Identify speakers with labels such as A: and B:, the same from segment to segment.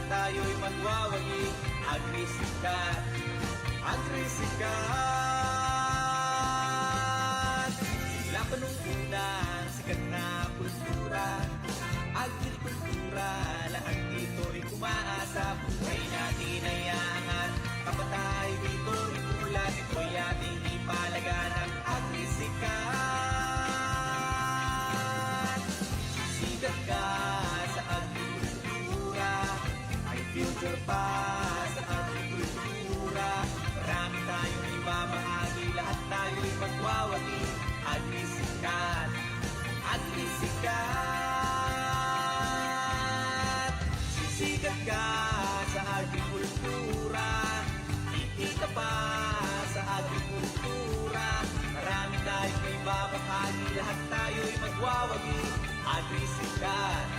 A: tayo'y magwawagi. Agrisikat, agrisikat. Sila pa nung unang sikat na kultura, agrikultura, lahat dito'y kumaasa. Buhay natin ay aangat, kapatay dito'y ulat, ito'y ating ipalaganap. Agrisikat, sikat ka sa agrikultura, may future pa sa agrikultura. Marami tayong ibabahagi, lahat tayo'y magwawagi. Agrisikat, agrisikat. Sisikat ka sa agrikultura, kikita pa sa agrikultura. Marami tayong ibabahagi, lahat tayo'y magwawagi. Agrisikat.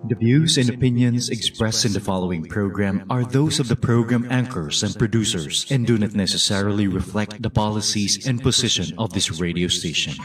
B: The views and opinions expressed in the following program are those of the program anchors and producers and do not necessarily reflect the policies and position of this radio station.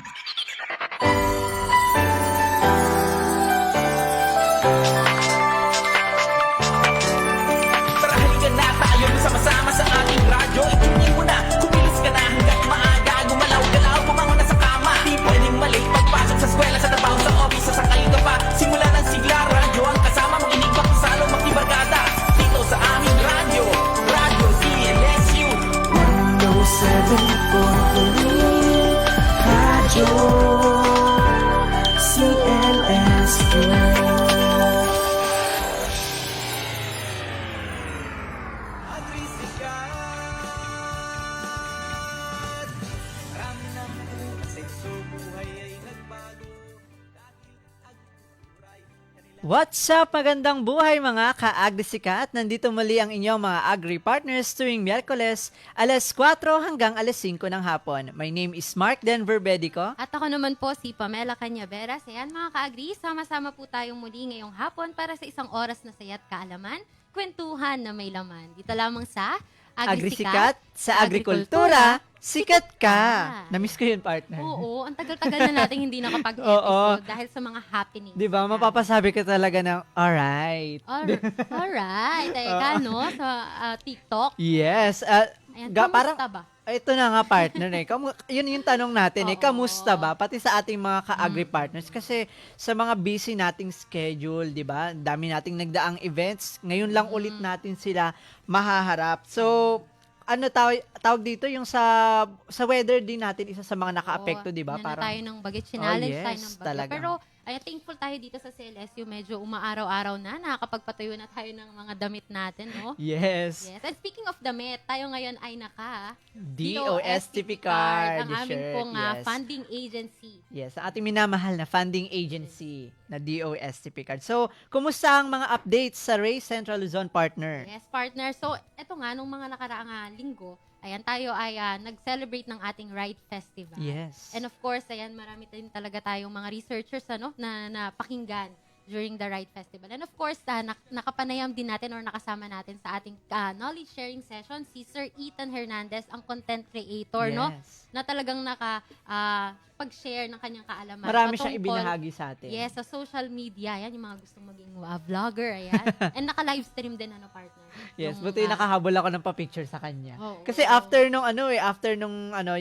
C: Tara halika na tayo sama-sama sa ating radyo. Itindi mo na, kumilos ka na hanggat maaga. Gumalaw-galaw, bumangon na sa kama. Di pwedeng mali, pagpasok sa eskwela, sa trabaho, sa office, sa kayo ka pa. Simula ng sigla, radyo ang kasama mong inigpak sa salong magtibarkada. Dito sa aming radyo, Radyo CLSU 107.3 Radyo CLSU.
A: Agrisikat. Marami ng sekso, buhay ay nagbago. Dahil agrikultura ay kanilang
D: What's up, magandang buhay mga ka-agrisikat! Nandito muli ang inyong mga agri-partners tuwing Miyerkules, alas 4 hanggang alas 5 ng hapon. My name is Mark Denver Bedico.
E: At ako naman po si Pamela Canyaveras. Ayan mga ka-agri, sama-sama po tayong muli ngayong hapon para sa isang oras na saya't kaalaman, kwentuhan na may laman. Dito lamang sa
D: Agrisikat sa agrikultura, sikat ka! Namiss ko yun, partner.
E: Oo, ang tagal-tagal na natin hindi
D: Oo.
E: nakapag-episode dahil sa mga happenings.
D: Di ba? Mapapasabi ka talaga ng, alright.
E: Alright, teka no, sa TikTok.
D: Yes.
E: Ayan,
D: Parang,
E: kamusta ba?
D: ito na nga, partner. Yun yung tanong natin.
E: Oo.
D: Kamusta ba? Pati sa ating mga ka-agri-partners. Kasi sa mga busy nating schedule, di ba? Dami nating nagdaang events. Ngayon lang ulit natin sila mahaharap. So, ano tawag dito? Yung sa weather din natin, isa sa mga naka-apekto, di ba?
E: Parang tayo ng bagyo, challenge tayo
D: yes,
E: ng bagyo.
D: talaga.
E: Pero ay thankful tayo dito sa CLSU, medyo umaaraw-araw na, nakakapagpatayo na tayo ng mga damit natin, no?
D: Yes.
E: Yes. And speaking of damit, tayo ngayon ay naka
D: DOSTP card.
E: ang aming
D: shirt,
E: pong
D: yes.
E: funding agency.
D: Yes, ang ating minamahal na funding agency na DOSTP card. So, kumusta ang mga updates sa Ray Central Luzon, partner?
E: Yes, partner. So, eto nga, nung mga nakaraang linggo, ayan, tayo ay nag-celebrate ng ating Ride Festival.
D: Yes.
E: And of course, ayan, marami din talaga tayong mga researchers na pakinggan during the Ride Festival. And of course, nakapanayam din natin or nakasama natin sa ating knowledge sharing session si Sir Ethan Hernandez, ang content creator, no?
D: Yes.
E: Na talagang pag-share ng kanyang kaalaman.
D: Marami siyang
E: patungkol-
D: ibinahagi sa atin.
E: Yes, sa social media. Yan, yung mga gustong maging vlogger, ayan. And naka-livestream din, partner.
D: Yes,
E: Nung,
D: buti nakahabol ako ng pa-picture sa kanya.
E: Oo.
D: Kasi after nung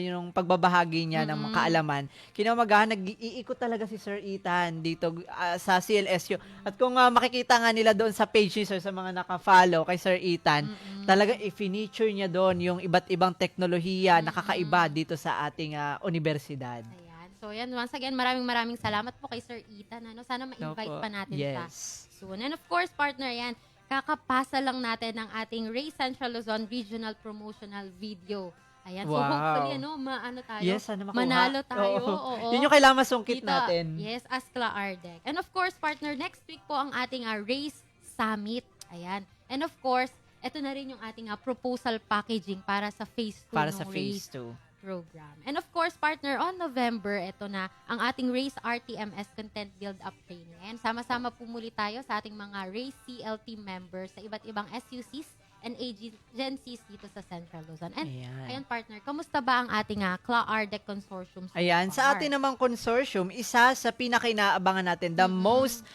D: yung pagbabahagi niya ng mga kaalaman, kinamagahan nag-iikot talaga si Sir Ethan dito sa CLSU. At kung makikita nga nila doon sa page ni Sir, sa mga naka-follow kay Sir Ethan, talaga i-feature niya doon yung iba't ibang teknolohiya na kakaiba dito sa ating universidad.
E: Ayan. So, yan. Once again, maraming salamat po kay Sir Ethan. Sana ma-invite
D: Opo.
E: pa natin
D: Yes.
E: siya soon. And of course, partner, yan. Kakapasa lang natin ng ating Ray Central Luzon Regional Promotional Video. Ayan. So,
D: Wow.
E: hopefully, tayo.
D: Yes, sana makuha.
E: Manalo tayo.
D: Oo.
E: Oo.
D: Yun yung kailangan masungkit
E: Dito,
D: natin.
E: Yes, Askla Ardec. And of course, partner, next week po ang ating Race Summit. Ayan. And of course, ito na rin yung ating proposal packaging para sa Phase 2
D: Para
E: ng
D: sa
E: Race
D: phase 2.
E: program. And of course, partner, on November, ito na ang ating Race RTMS Content Build-Up Training. And sama-sama po muli tayo sa ating mga Race CLT members sa iba't ibang SUCs and agencies dito sa Central Luzon. And
D: Ayan.
E: ayun partner, kamusta ba ang ating CLA-ARDEC consortium so
D: Ayan, sa
E: far?
D: atin namang consortium, isa sa pinaka-inaabangan natin, the most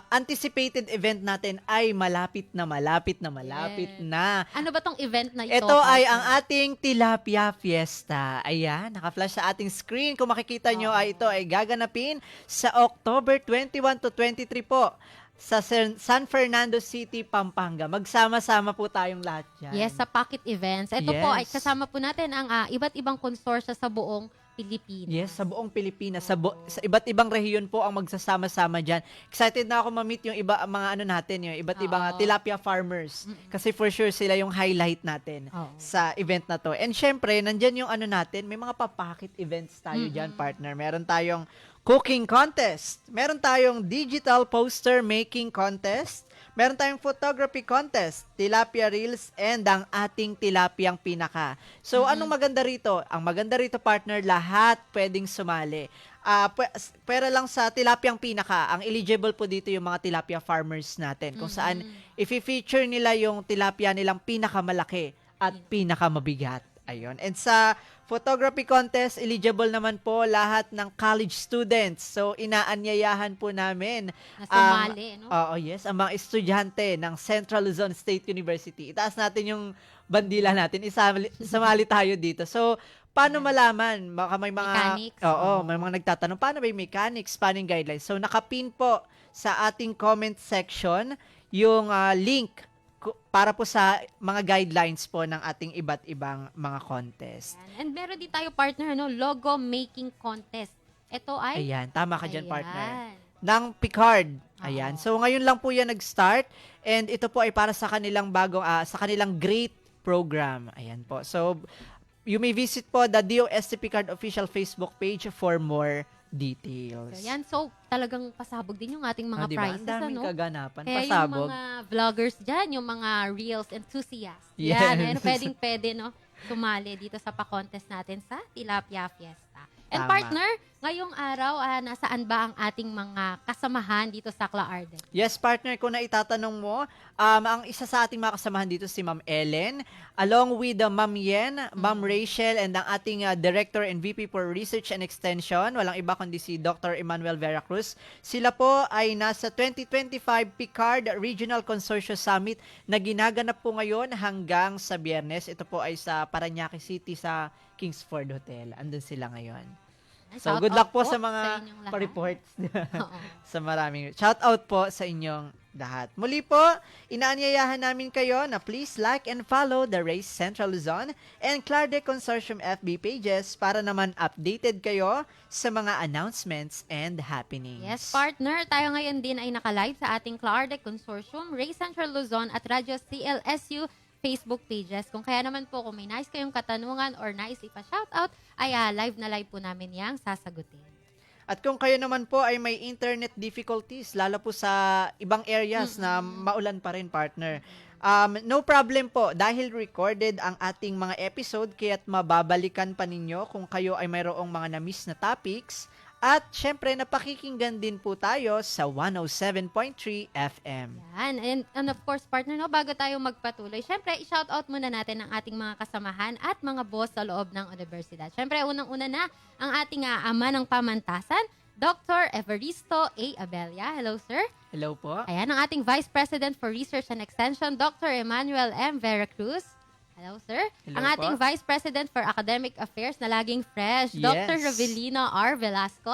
D: anticipated event natin ay malapit na
E: Yes.
D: na.
E: Ano ba tong event na ito?
D: Ito ay
E: partner?
D: ang ating Tilapia Fiesta. Ayan, naka-flash sa ating screen. Kung makikita nyo, ay ito ay gaganapin sa October 21 to 23 po sa San Fernando City, Pampanga. Magsama-sama po tayong lahat dyan.
E: Yes, sa pocket events. Ito po ay
D: Yes.
E: kasama po natin ang iba't ibang konsorsya sa buong Pilipinas.
D: Yes, sa buong Pilipinas, sa iba't ibang rehiyon po ang magsasama-sama diyan. Excited na ako ma-meet yung iba mga ano natin, yung iba't ibang tilapia farmers. Kasi for sure sila yung highlight natin
E: Oo.
D: sa event na to. And syempre, nandiyan yung ano natin, may mga pa-pocket events tayo diyan, partner. Meron tayong cooking contest. Meron tayong digital poster making contest. Meron tayong photography contest, tilapia reels, and ang ating tilapiyang pinaka. So, anong maganda rito? Ang maganda rito, partner, lahat pwedeng sumali. Pwera lang sa tilapiyang pinaka, ang eligible po dito yung mga tilapia farmers natin, kung saan i-feature nila yung tilapia nilang pinakamalaki at pinakamabigat. Ayun. And sa photography contest, eligible naman po lahat ng college students. So, inaanyayahan po namin
E: Na sumali, no?
D: Oo, yes, ang mga estudyante ng Central Luzon State University. Itaas natin yung bandila natin, isumali tayo dito. So, paano malaman? Baka may mga
E: Mechanics.
D: Oo, may mga nagtatanong, paano ba yung mechanics, paano yung guidelines? So, nakapin po sa ating comment section yung link para po sa mga guidelines po ng ating iba't ibang mga contest.
E: Yan. And meron din tayo partner, logo making contest. Ito ay...
D: Ayan, tama ka dyan,
E: Ayan.
D: partner. Ng Picard. Ayan. So, ngayon lang po yan nag-start. And ito po ay para sa kanilang sa kanilang great program. Ayan po. So, you may visit po the DOST Picard official Facebook page for more details.
E: So, yan. So, talagang pasabog din yung ating mga
D: Diba?
E: prizes.
D: Ang daming
E: ano?
D: kaganapan.
E: Kaya
D: Pasabog.
E: yung mga vloggers dyan, yung mga reels enthusiasts.
D: Yes.
E: Yan, pwedeng-pwede, no? Sumali dito sa pa-contest natin sa Tilapia Fiesta. And
D: Tama.
E: partner, ngayong araw, nasaan ba ang ating mga kasamahan dito sa CLA-ARDEC?
D: Yes, partner, kung naitatanong mo, ang isa sa ating mga kasamahan dito si Ma'am Ellen, along with Ma'am Yen, Ma'am Rachel, and ang ating Director and VP for Research and Extension, walang iba kundi si Dr. Emmanuel Veracruz. Sila po ay nasa 2025 Picard Regional Consortium Summit na ginaganap po ngayon hanggang sa Biyernes. Ito po ay sa Parañaque City sa Kingsford Hotel. Andun sila ngayon. So,
E: Shout
D: good
E: out
D: luck po sa mga
E: inyong lahat.
D: pa-reports.
E: Oo.
D: Sa maraming. Shout out po sa inyong lahat. Muli po, inaanyayahan namin kayo na please like and follow the Race Central Luzon and CLA-ARDEC Consortium FB pages para naman updated kayo sa mga announcements and happenings.
E: Yes, partner. Tayo ngayon din ay nakalive sa ating CLA-ARDEC Consortium, Ray Central Luzon at Radyo CLSU Facebook pages. Kung kaya naman po, kung may nais kayong katanungan or nais ipa-shoutout, ay live na live po namin yang sasagutin.
D: At kung kayo naman po ay may internet difficulties, lalo po sa ibang areas na maulan pa rin, partner, no problem po dahil recorded ang ating mga episode kaya't mababalikan pa ninyo kung kayo ay mayroong mga na-miss na topics. At syempre, napakikinggan din po tayo sa 107.3 FM.
E: Yan. And of course, partner, bago tayo magpatuloy, syempre, i-shoutout muna natin ang ating mga kasamahan at mga boss sa loob ng universidad. Syempre, unang-una na ang ating ama ng pamantasan, Dr. Evaristo A. Abella. Hello, sir.
D: Hello po.
E: Ayan, ang ating Vice President for Research and Extension, Dr. Emmanuel M. Veracruz. Hello, sir.
D: Hello
E: Ang ating
D: po.
E: Vice President for Academic Affairs na laging fresh,
D: Yes.
E: Dr. Rovelino R. Velasco.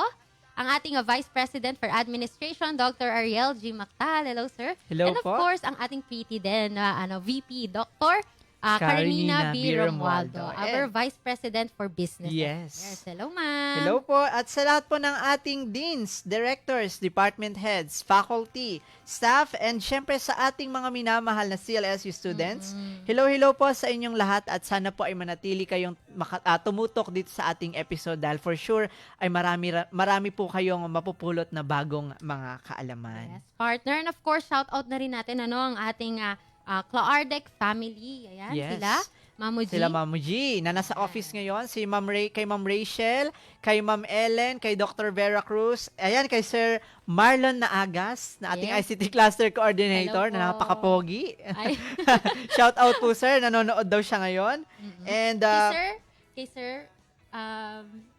E: Ang ating Vice President for Administration, Dr. Ariel G. Mactal. Hello, sir.
D: Hello
E: And of
D: po.
E: course, ang ating PT din na VP, Dr. Karenina B. Romualdo, our
D: And-
E: Vice President for Business
D: Yes.
E: Affairs. Hello, ma'am.
D: Hello po. At sa lahat po ng ating deans, directors, department heads, faculty, staff, and syempre sa ating mga minamahal na CLSU students, hello po sa inyong lahat at sana po ay manatili kayong tumutok dito sa ating episode dahil for sure ay marami po kayong mapupulot na bagong mga kaalaman.
E: Yes, partner. And of course, shout out na rin natin ang ating CLA-ARDEC family. Ayan,
D: Yes.
E: sila. Mamu G.
D: Sila Ma'am G, na nasa office ngayon. Si kay Ma'am Rachel, kay Ma'am Ellen, kay Dr. Vera Cruz. Ayan, kay Sir Marlon Naagas, na ating
E: Yes.
D: ICT Cluster Coordinator,
E: Hello
D: na
E: po.
D: napaka-pogi.
E: Ay.
D: Shout out po, sir. Nanonood daw siya ngayon. And,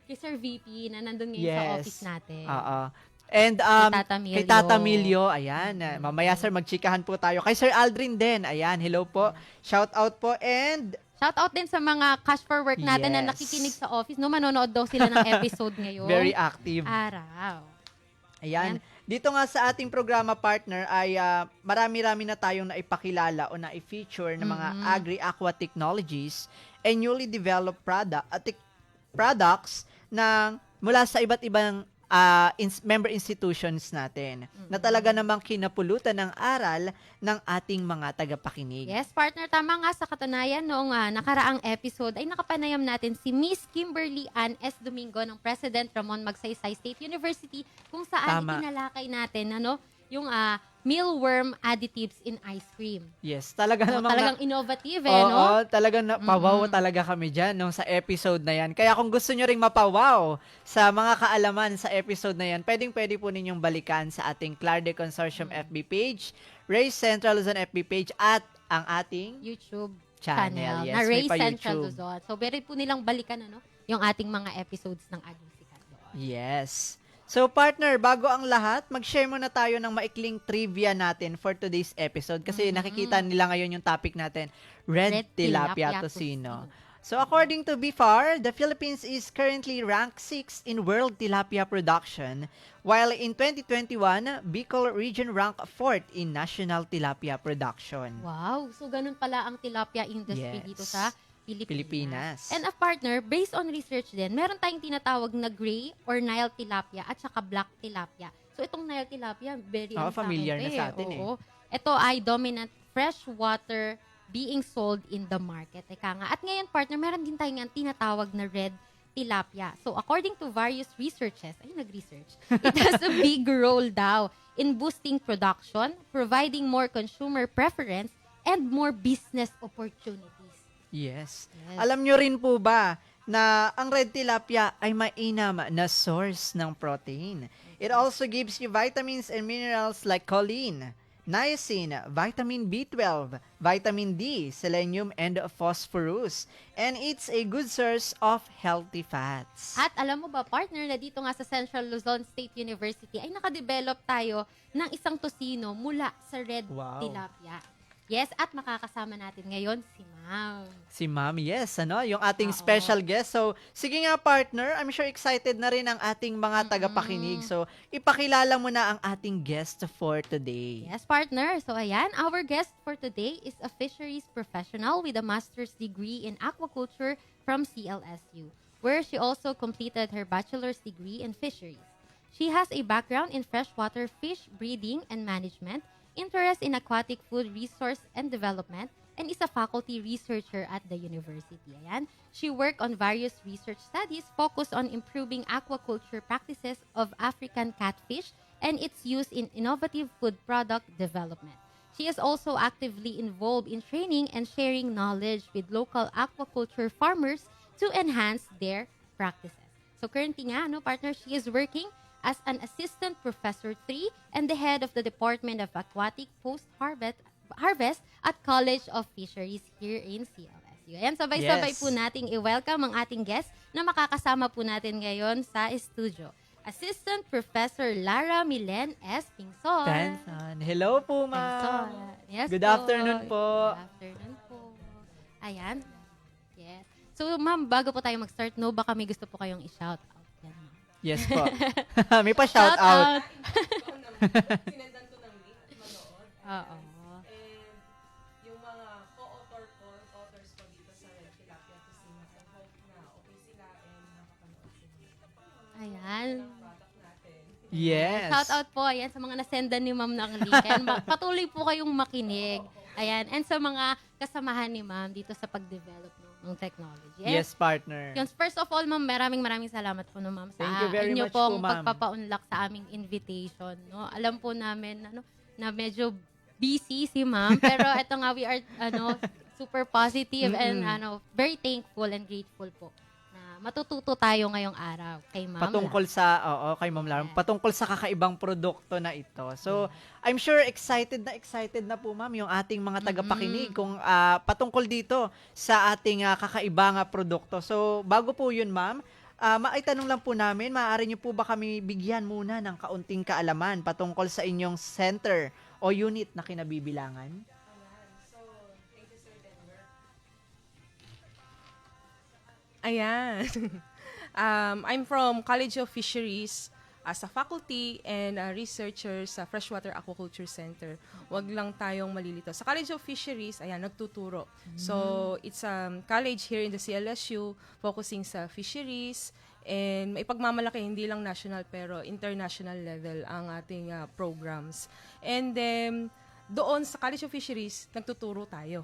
E: Kay Sir VP na nandun ngayon sa
D: yes.
E: office natin.
D: Oo. And
E: Tata Milio.
D: kay Tata Milio, ayan. Mamaya sir, magchikahan po tayo. Kay Sir Aldrin din, ayan. Hello po. Shout out po. And
E: Shout out din sa mga cash for work natin na
D: Yes.
E: nakikinig sa office. No, manonood daw sila ng episode ngayon.
D: very active.
E: Araw.
D: Ayan. Dito nga sa ating programa partner ay marami-rami na tayong naipakilala o na-feature ng mga agri-aqua technologies and newly developed products na mula sa iba't ibang member institutions natin na talaga namang kinapulutan ng aral ng ating mga tagapakinig.
E: Yes, partner, tama nga sa katunayan noong nakaraang episode ay nakapanayam natin si Miss Kimberly Ann S. Domingo ng President Ramon Magsaysay State University kung saan
D: Tama.
E: itinalakay natin yung mealworm additives in ice cream.
D: Yes, talaga
E: So,
D: namang
E: talagang innovative
D: Oo,
E: no?
D: talagang napawaw talaga kami dyan nung sa episode na yan. Kaya kung gusto nyo ring mapawaw sa mga kaalaman sa episode na yan, pwede po ninyong balikan sa ating Clarde Consortium FB page, Ray Central Luzon FB page, at ang ating
E: YouTube
D: channel.
E: channel
D: Yes,
E: na
D: may
E: Ray
D: pa
E: Central
D: YouTube.
E: Luzon. So, pwede po nilang balikan yung ating mga episodes ng Agrisikat doon.
D: Yes. So partner, bago ang lahat, mag-share muna tayo ng maikling trivia natin for today's episode kasi nakikita nila ngayon yung topic natin, Red Tilapia Tocino. So according to BIFAR, the Philippines is currently ranked 6 in world tilapia production, while in 2021, Bicol region ranked 4th in national tilapia production.
E: Wow! So, ganun pala ang tilapia industry
D: Yes.
E: dito sa
D: Pilipinas.
E: And a partner, based on research din, meron tayong tinatawag na gray or Nile tilapia at saka black tilapia. So, itong Nile tilapia, very
D: familiar na sa atin
E: Oo. Ito ay dominant freshwater being sold in the market. Eka nga. At ngayon, partner, meron din tayong tinatawag na red tilapia. So, according to various researches, nag-research, it has a big role daw in boosting production, providing more consumer preference, and more business opportunities.
D: Yes.
E: Yes.
D: Alam nyo rin po ba na ang red tilapia ay mainam na source ng protein? It also gives you vitamins and minerals like choline, niacin, vitamin B12, vitamin D, selenium, and phosphorus. And it's a good source of healthy fats.
E: At alam mo ba, partner, na dito nga sa Central Luzon State University ay nakadevelop tayo ng isang tocino mula sa red
D: Wow.
E: tilapia. Yes, at makakasama natin ngayon si Ma'am.
D: Si Ma'am, yes, yung ating
E: Oo.
D: special guest. So, sige nga partner, I'm sure excited na rin ang ating mga tagapakinig. So, ipakilala mo na ang ating guest for today.
E: Yes, partner. So, ayan, our guest for today is a fisheries professional with a master's degree in aquaculture from CLSU, where she also completed her bachelor's degree in fisheries. She has a background in freshwater fish breeding and management, interest in aquatic food resource and development, and is a faculty researcher at the university. Ayan. She worked on various research studies focused on improving aquaculture practices of African catfish and its use in innovative food product development. She is also actively involved in training and sharing knowledge with local aquaculture farmers to enhance their practices. So currently nga, partner, she is working as an Assistant Professor 3 and the head of the Department of Aquatic Post-Harvest at College of Fisheries here in CLSU. Ayan, sabay-sabay
D: Yes.
E: po nating i-welcome ang ating guest na makakasama po natin ngayon sa studio. Assistant Professor Lara Milen S. Pingson.
D: Benson. Hello po, Ma'am.
E: Pingson. Yes
D: Good
E: po.
D: afternoon po.
E: Good afternoon po. Ayan. Yes. So, ma'am, bago po tayo mag-start, baka may gusto po kayong i-shout out. Yan, ma'am.
D: Yes po. May pa shout out.
F: Sinendan ko ng link at manood.
E: Oo.
F: And yung mga co-authors ko dito sa Red Tilapia Tocino, I hope na okay sila and nakapanood sila.
E: Ayan.
F: Product natin.
D: Yes.
E: Shout out po, ayan, sa mga nasendan ni ma'am ng link. Ayan, patuloy po kayong makinig. Ayan. And sa mga kasamahan ni ma'am dito sa pag-develop ng technology. And
D: Yes, partner.
E: yun, first of all, ma'am, maraming salamat po, ma'am, sa
D: Thank you very
E: inyo
D: much
E: pong
D: po, ma'am.
E: pagpapaunlak sa aming invitation. No? Alam po namin na medyo busy si ma'am, pero eto nga, we are super positive and very thankful and grateful po na matututo tayo ngayong araw kay Ma'am
D: Patungkol
E: Lam.
D: sa, kay Ma'am Lam, patungkol sa kakaibang produkto na ito. So, I'm sure excited na po, Ma'am, yung ating mga tagapakinig kung patungkol dito sa ating kakaibang produkto. So, bago po yun, Ma'am, maitanong lang po namin, maaari niyo po ba kami bigyan muna ng kaunting kaalaman patungkol sa inyong center o unit na kinabibilangan?
F: So, thank you, Sir Denver. Ayan. I'm from College of Fisheries as a faculty and a researcher sa Freshwater Aquaculture Center. Wag lang tayong malilito. Sa College of Fisheries, ayan, nagtuturo. So, it's a college here in the CLSU focusing sa fisheries and maipagmamalaki hindi lang national pero international level ang ating programs. And then, doon sa College of Fisheries, nagtuturo tayo.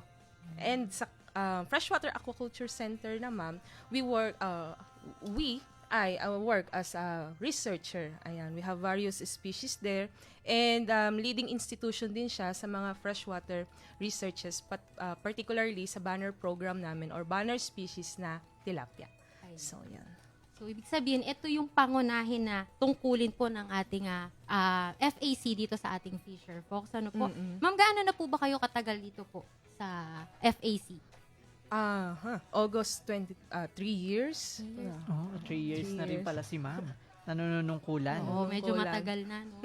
F: And sa Freshwater Aquaculture Center naman, I work as a researcher. Ayan, we have various species there. And leading institution din siya sa mga freshwater researches, particularly sa banner program namin or banner species na tilapia.
E: Ayun.
F: So, yan.
E: So, ibig sabihin, ito yung pangunahin na tungkulin po ng ating FAC dito sa ating Fisher Folks. Ano po? Ma'am, gaano na po ba kayo katagal dito po sa FAC?
F: August 3 years.
D: Oh, 3 years na rin
F: 3 years.
D: pala si Ma'am. Nanunungkulan.
E: Oo, medyo
F: kulang.
E: matagal na, no?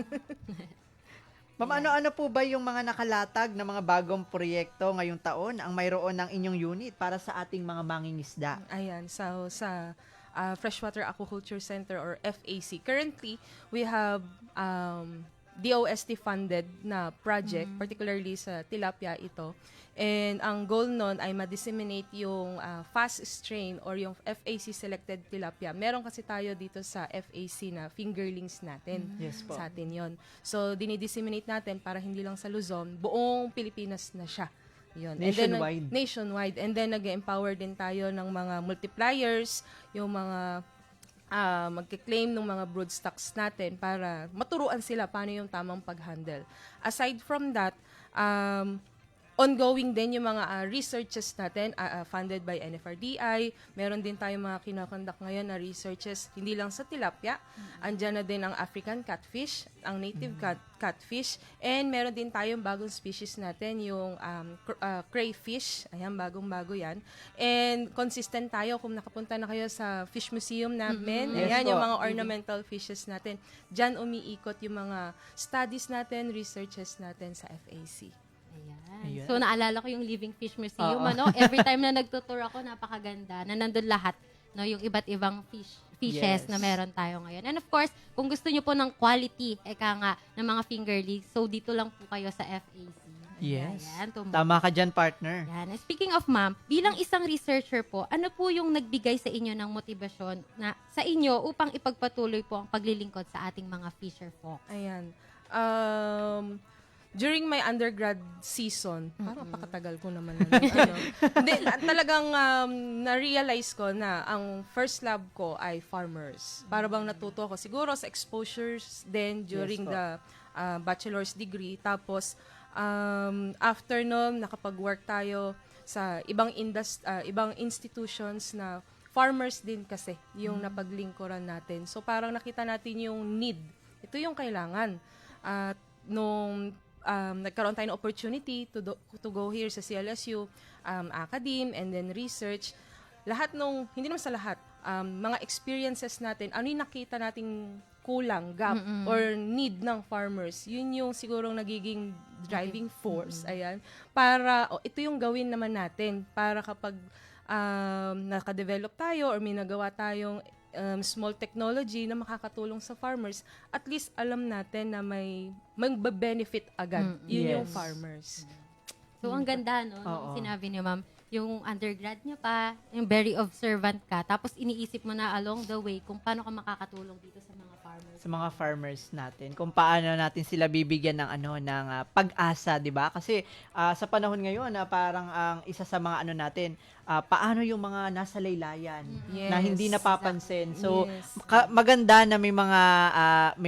D: Ma'am, ano po ba yung mga nakalatag na mga bagong proyekto ngayong taon ang mayroon ng inyong unit para sa ating mga mangingisda?
F: Ayan, so sa Freshwater Aquaculture Center or FAC, currently, we have DOST funded na project, particularly sa tilapia ito. And ang goal nun ay ma-disseminate yung fast strain or yung FAC selected tilapia. Meron kasi tayo dito sa FAC na fingerlings natin.
D: Yes po.
F: Sa atin yon. So, dinidisseminate natin para hindi lang sa Luzon, buong Pilipinas na siya. Yun.
D: Nationwide.
F: Nationwide. And then, nag-empower din tayo ng mga multipliers, yung mga magkiklaim ng mga broodstocks natin para maturuan sila paano yung tamang pag-handle. Aside from that, ongoing din yung mga researches natin funded by NFRDI. Meron din tayong mga kinakonduct ngayon na researches hindi lang sa tilapia. Andyan na din ang African catfish, ang native catfish, and meron din tayong bagong species natin, yung crayfish. Ayan, bagong-bago yan. And consistent tayo kung nakapunta na kayo sa Fish Museum namin.
D: Yes
F: Ayan,
D: po.
F: yung mga ornamental fishes natin. Diyan umiikot yung mga studies natin, researches natin sa FAC.
D: Ayan.
E: So, naalala ko yung Living Fish Museum,
D: Oo.
E: ano? Every time na nagtutour ako, napakaganda. Na nandun lahat, no? Yung iba't ibang fishes
D: Yes.
E: na meron tayo ngayon. And of course, kung gusto nyo po ng quality, ng mga fingerlings, so dito lang po kayo sa FAC.
D: Yes.
E: Ayan,
D: Tama ka dyan, partner.
E: Yan. And speaking of ma'am, bilang isang researcher po, ano po yung nagbigay sa inyo ng motibasyon na sa inyo upang ipagpatuloy po ang paglilingkod sa ating mga fisher folk?
F: Ayan. During my undergrad season, parang pakatagal ko naman. Hindi, talagang na-realize ko na ang first lab ko ay farmers. Para bang natuto ako siguro sa exposures then during
D: Yes po.
F: the bachelor's degree. Tapos, after nun, nakapag-work tayo sa ibang institutions na farmers din kasi yung napaglingkuran natin. So, parang nakita natin yung need. Ito yung kailangan. At nung nagkaroon tayo ng opportunity to go here sa CLSU, academe, and then research. Lahat hindi naman sa lahat, mga experiences natin, ano yung nakita nating kulang, gap, or need ng farmers, yun yung sigurong nagiging driving force, ayan, para, ito yung gawin naman natin, para kapag nakadevelop tayo or may nagawa tayong small technology na makakatulong sa farmers, at least alam natin na may benefit agad. Yun yung
D: Yes.
F: farmers.
E: So, ang ganda, no?
D: Oo.
E: Yung sinabi niyo, ma'am, yung undergrad niya pa, yung very observant ka, tapos iniisip mo na along the way kung paano ka makakatulong dito sa mga farmers.
D: Sa mga farmers natin, kung paano natin sila bibigyan ng ng pag-asa, 'di ba? Kasi sa panahon ngayon parang ang isa sa mga natin, paano yung mga nasa laylayan na
F: Yes.
D: hindi napapansin. So
F: Yes.
D: maganda na may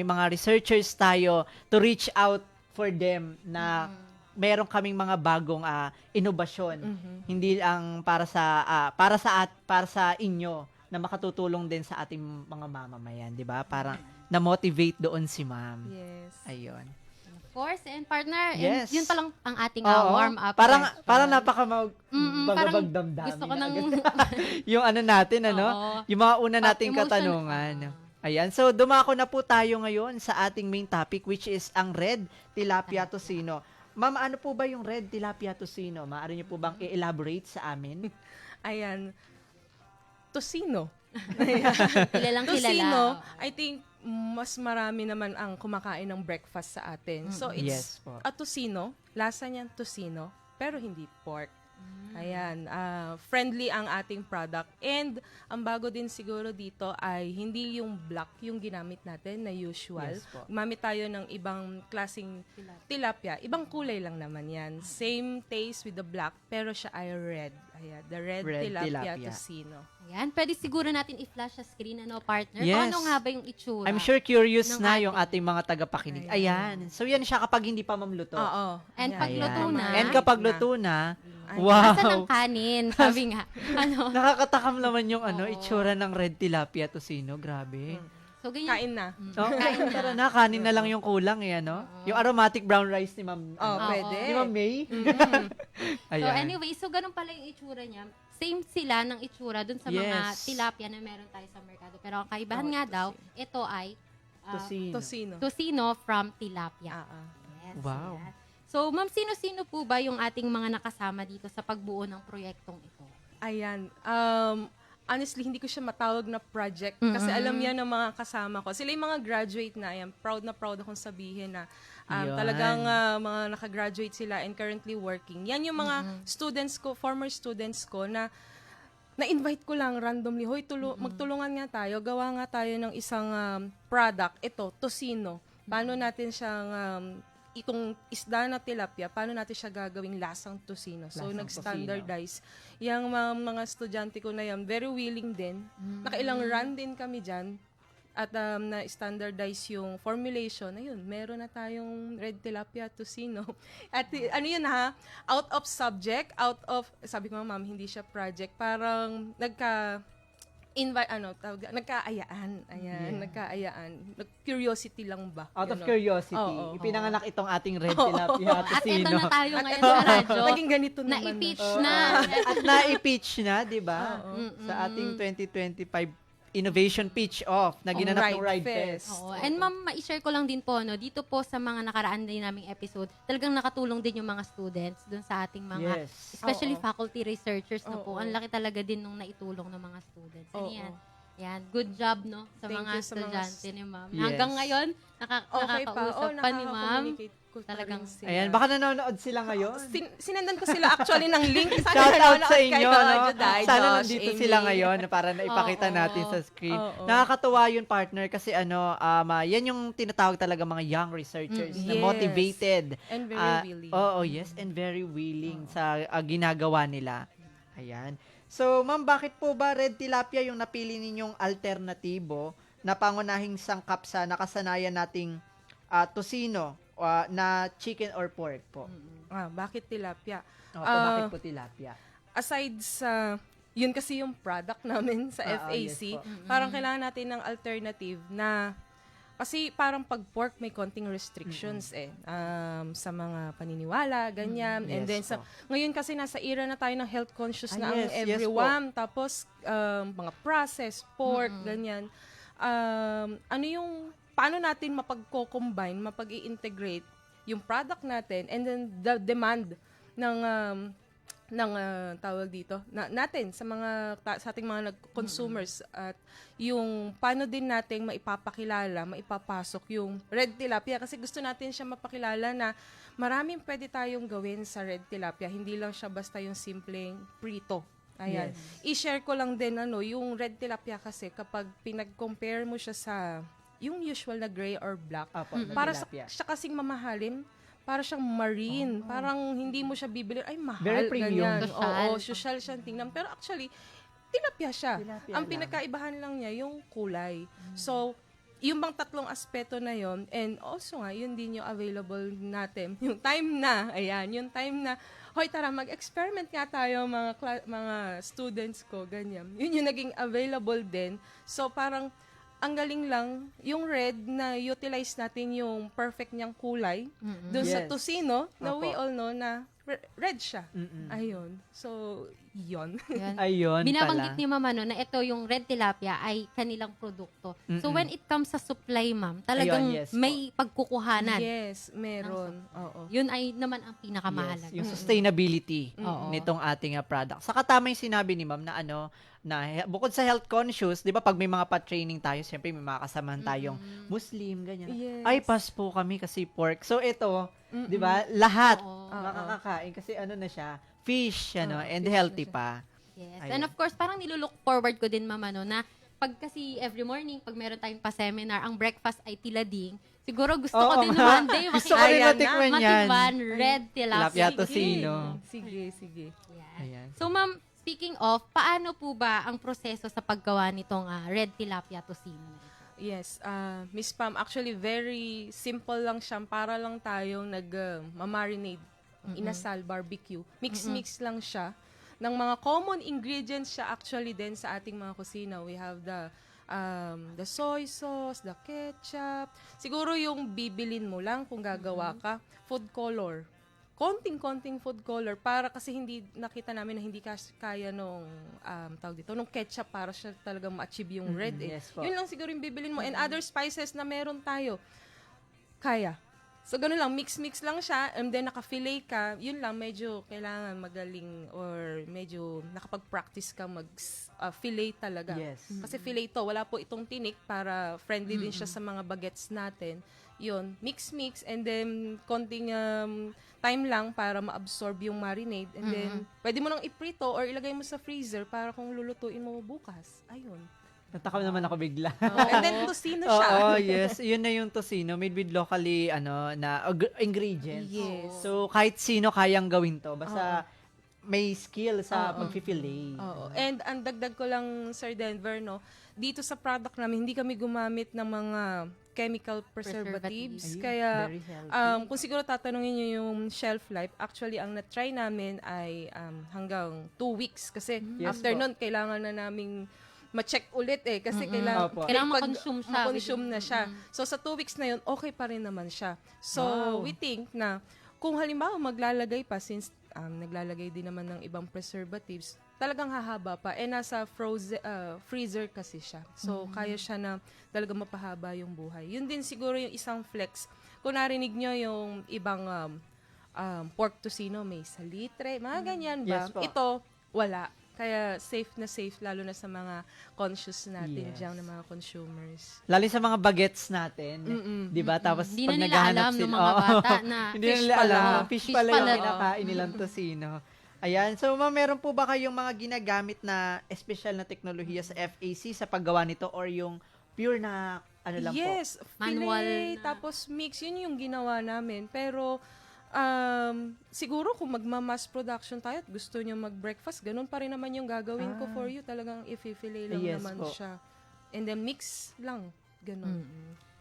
D: mga researchers tayo to reach out for them na meron kaming mga bagong inobasyon. Hindi ang para sa inyo na makatutulong din sa ating mga mamamayan, 'di ba? Parang na-motivate doon si Ma'am.
F: Yes.
D: Ayun.
E: Of course, and partner,
D: Yes.
E: and yun pa lang ang ating
D: Oo.
E: warm-up.
D: Parang
E: parang
D: bagabagdamdamin.
E: gusto ko ng...
D: yung ano natin,
E: Oo.
D: yung mga una nating
E: Emotion.
D: katanungan. Ayan, so dumako na po tayo ngayon sa ating main topic, which is ang red tilapia tocino. Ma'am, ano po ba yung red tilapia tocino? Maaari niyo po bang i-elaborate sa amin?
F: Ayan. Tocino.
E: Kilalang kilala.
F: Tocino, I think mas marami naman ang kumakain ng breakfast sa atin. So
D: Yes
F: it's
D: po.
F: a tocino, lasa niyang tocino, pero hindi pork. Ayan, friendly ang ating product. And ang bago din siguro dito ay hindi yung black yung ginamit natin na usual.
D: Yes po.
F: Gumamit tayo ng ibang klaseng tilapia. Ibang kulay lang naman yan. Same taste with the black, pero siya ay red. Ayan, the red tilapia tocino.
E: Ayan, pwede siguro natin i-flash sa screen, partner?
D: Yes.
E: Kung ano nga ba yung itsura?
D: I'm sure curious
E: ng
D: na
E: ating-
D: yung ating mga tagapakinig. Ayan. So yan siya kapag hindi pa mamluto.
F: Oo.
E: And
F: Ayan.
E: pag luto
D: Ayan.
E: na,
D: And kapag luto na,
F: Ay,
D: wow.
E: asan ang kanin? Sabi nga.
D: Nakakatakam naman yung
E: Oo.
D: itsura ng red tilapia tocino. Grabe.
E: So, ganyan.
F: Kain na.
D: Oh, tara na, kanin na lang yung kulang eh, ano? Yung aromatic brown rice ni Ma'am.
F: Oh,
D: ano?
F: pwede.
D: Ni Ma'am May.
E: So, anyway, so ganun pala yung itsura niya. Same sila ng itsura dun sa mga
D: Yes.
E: tilapia na meron tayo sa merkado. Pero ang kaibahan nga daw, ito ay
D: Tocino.
F: Tocino.
E: tocino from tilapia. Yes,
D: Wow.
E: yan. So, ma'am, sino-sino po ba yung ating mga nakasama dito sa pagbuo ng proyektong ito?
F: Ayan. Honestly, hindi ko siya matawag na project kasi alam yan ng mga kasama ko. Sila yung mga graduate na. Ayan, proud akong sabihin na
D: Yan.
F: talagang mga nakagraduate sila and currently working. Yan yung mga students ko, former students ko na na-invite ko lang randomly, hoy, magtulungan nga tayo, gawa nga tayo ng isang product. Ito, tocino. Paano natin siyang itong isda na tilapia, paano natin siya gagawing lasang tocino. So,
D: Lasang
F: nag-standardize. Yung mga estudyante ko na yan, very willing din. Nakailang run din kami dyan. At na-standardize yung formulation. Ayun, meron na tayong red tilapia tocino. At ano yun ha, out of subject, sabi ko ma'am, hindi siya project. Parang nagkaayaan. Ayan, nagkaayaan. Curiosity lang ba?
D: Out of
F: Ganon.
D: curiosity,
F: Oo.
D: ipinanganak itong ating red tilapia
E: At ito
D: tocino.
E: na tayo ngayon sa radyo.
F: Naging ganito naman.
E: Na-i-pitch
F: na.
E: na.
D: At na-pitch na, di ba? Sa ating 2025 Innovation Pitch Off na ginanap ng Ride Fest.
E: Oo. And ma'am, ma-share ko lang din po, dito po sa mga nakaraan din naming episode, talagang nakatulong din yung mga students dun sa ating mga,
D: Yes.
E: especially
F: Oo.
E: faculty researchers na po.
F: Oo.
E: Ang laki talaga din nung naitulong ng mga students. And
F: Oo.
E: yan, good job sa
F: Thank
E: mga
F: you sa mga
E: estudyante ni ma'am.
D: Yes.
E: Hanggang ngayon,
F: Okay pa.
E: nakakausap pa ni ma'am.
F: nakaka-communicate ko pa
E: Talagang-
F: rin sila.
D: Ayan, baka nanonood sila ngayon.
F: Sinendan ko sila actually ng link. Sana
D: Shout out
F: nanonood
D: sa inyo,
F: kayo,
D: no?
F: Juday,
D: Sana
F: Josh,
D: nandito
F: Amy.
D: sila ngayon para naipakita
E: Oo.
D: natin sa screen.
F: Oo.
D: Nakakatuwa yun, partner, kasi yan yung tinatawag talaga mga young researchers na
F: Yes.
D: motivated.
F: And very willing.
D: Oo, yes, and very willing sa ginagawa nila. Ayan. So, ma'am, bakit po ba red tilapia yung napili ninyong alternatibo na pangunahing sangkap sa nakasanayan nating tocino na chicken or pork po?
F: Bakit tilapia?
D: Bakit po tilapia?
F: Aside sa, yun kasi yung product namin sa FAC,
D: yes po.
F: parang kailangan natin ng alternative na, kasi parang pag pork may konting restrictions sa mga paniniwala, ganyan. And
D: Yes
F: then
D: po.
F: ngayon kasi nasa era na tayo ng health conscious na
D: Yes,
F: ang
D: yes
F: everyone. Tapos mga processed pork, ganyan. Paano natin mapag-combine, mapag-i-integrate yung product natin and then the demand ng tawag dito natin sa sa ating mga consumers at yung paano din nating maipapakilala, maipapasok yung red tilapia kasi gusto natin siya mapakilala na maraming pwede tayong gawin sa red tilapia, hindi lang siya basta yung simpleng prito. Ayan. I-share ko lang din yung red tilapia kasi kapag pinag-compare mo siya sa yung usual na gray or black,
D: Apo, na
F: para
D: tilapia.
F: siya kasing mamahalin, para siyang marine. Parang hindi mo siya bibili, ay mahal.
D: Very premium.
F: Ganyan.
E: Social.
F: Oo, social siyang tingnan. Pero actually, tilapia siya.
D: Tilapia
F: Ang
D: lang.
F: pinakaibahan lang niya, yung kulay. So, yung bang tatlong aspeto na yon, and also nga, yun din yung available natin. Yung time na, ayan, yung time na, hoy tara, mag-experiment nga tayo mga students ko, ganyan. Yun yung naging available din. So parang, ang galing lang, yung red na utilize natin yung perfect niyang kulay, dun sa
D: Yes.
F: tocino, na we
D: Opo.
F: all know na red siya. Ayun. So, yon.
E: Yan.
D: Ayun
E: Binabanggit
D: pala.
E: ni Ma'am na ito yung red tilapia ay kanilang produkto. So when it comes sa supply, Ma'am, talagang
D: Ayun, yes po.
E: may pagkukuhanan.
F: Yes, meron. Oo.
E: Yun ay naman ang pinakamahalaga.
D: Yes, yung sustainability
E: Oo.
D: nitong ating product. Saka tama yung sinabi ni Ma'am na bukod sa health conscious, 'di ba pag may mga pa-training tayo, siyempre may mga kasamahan tayong Muslim ganyan.
F: Yes.
D: Ay, pass po kami kasi pork. So ito, 'di ba? Lahat
E: Oo.
D: makakakain kasi ano na siya, fish and
F: fish
D: healthy
F: na siya.
D: pa.
E: Yes.
D: Ayun.
E: And of course, parang nilulook forward ko din, Ma'am, na pag kasi every morning, pag meron tayong pa-seminar, ang breakfast ay tilading, siguro gusto ko
D: Oo
E: din
D: nga.
E: one day
D: Gusto ko rin
F: Ayan na,
D: matikman yan.
E: matikman red tilapia.
D: Tilapia tocino.
F: Sige.
E: Yan.
D: Ayan.
E: So, Ma'am, speaking of, paano po ba ang proseso sa paggawa nitong red tilapia tocino na ito?
F: Yes, Miss Pam, actually very simple lang siya. Para lang tayong nag-marinate, inasal, barbecue. Mix-mix lang siya. Ng mga common ingredients siya actually din sa ating mga kusina. We have the soy sauce, the ketchup. Siguro yung bibilin mo lang kung gagawa ka, food color. Konting-konting food color para kasi hindi nakita namin na hindi kaya nung tawag dito, nung ketchup para siya talagang ma-achieve yung red eh.
D: yes po.
F: Yun lang siguro yung bibilin mo. And other spices na meron tayo, kaya. So, ganun lang, mix-mix lang siya, and then naka-fillet ka, yun lang, medyo kailangan magaling or medyo nakapag-practice ka mag-fillet talaga.
D: Yes.
F: Kasi fillet to, wala po itong tinik para friendly din siya sa mga bagets natin. Yun, mix-mix, and then konting time lang para ma-absorb yung marinade, and then pwede mo nang iprito or ilagay mo sa freezer para kung lulutuin mo bukas. Ayun.
D: Natakam naman ako bigla.
F: And then tocino siya.
D: Oo, yes. Yun na yung tocino made with locally ingredients.
F: Yes.
D: So kahit sino kayang gawin to basta may skill sa pag-fillet.
F: Oo. And ang dagdag ko lang, Sir Denver, no, dito sa product namin, hindi kami gumamit ng mga chemical preservatives.
E: Preservatives.
F: Kaya,
D: Very healthy.
F: kung siguro tatanungin nyo yung shelf life, actually, ang na-try namin ay hanggang 2 weeks. Kasi
D: Yes
F: after
D: po.
F: nun, kailangan na naming ma-check ulit eh. Kasi kailangan,
D: Opo.
E: Kailangan
F: pag
E: ma-consume siya
F: ma-consume
E: within-
F: na siya. So, sa 2 weeks na yun, okay pa rin naman siya. So,
D: Wow.
F: we think na kung halimbawa maglalagay pa, since naglalagay din naman ng ibang preservatives, talagang hahaba pa. Eh, nasa freezer kasi siya. So, kaya siya na talagang mapahaba yung buhay. Yun din siguro yung isang flex. Kung narinig nyo yung ibang pork tocino, may salitre, mga ganyan ba?
D: Yes po.
F: Ito, wala. Kaya safe na safe, lalo na sa mga conscious natin
D: Yes.
F: dyan, ng mga consumers.
D: Lalo sa mga bagets natin, 'di ba? Tapos
E: Hindi
D: pag
E: na nila
D: naghahanap
E: alam ng
D: sila,
E: mga
D: oo.
E: bata na
D: hindi
F: fish
D: na nila
F: pala.
D: alam, na fish
E: Fish
D: pala
E: pala,
D: yung
E: oo.
D: kinakain nilang tocino. Ayan. So, ma'am, meron po ba kayong mga ginagamit na espesyal na teknolohiya sa FAC sa paggawa nito or yung pure na ano lang po?
F: Yes,
E: Manual
F: fillet,
E: na.
F: tapos mix, yun yung ginawa namin. Pero, siguro kung magma-mass production tayo at gusto nyo mag-breakfast, ganun pa rin naman yung gagawin ko for you. Talagang i-fillet lang
D: Yes
F: naman
D: po.
F: siya. And then mix lang. Ganun.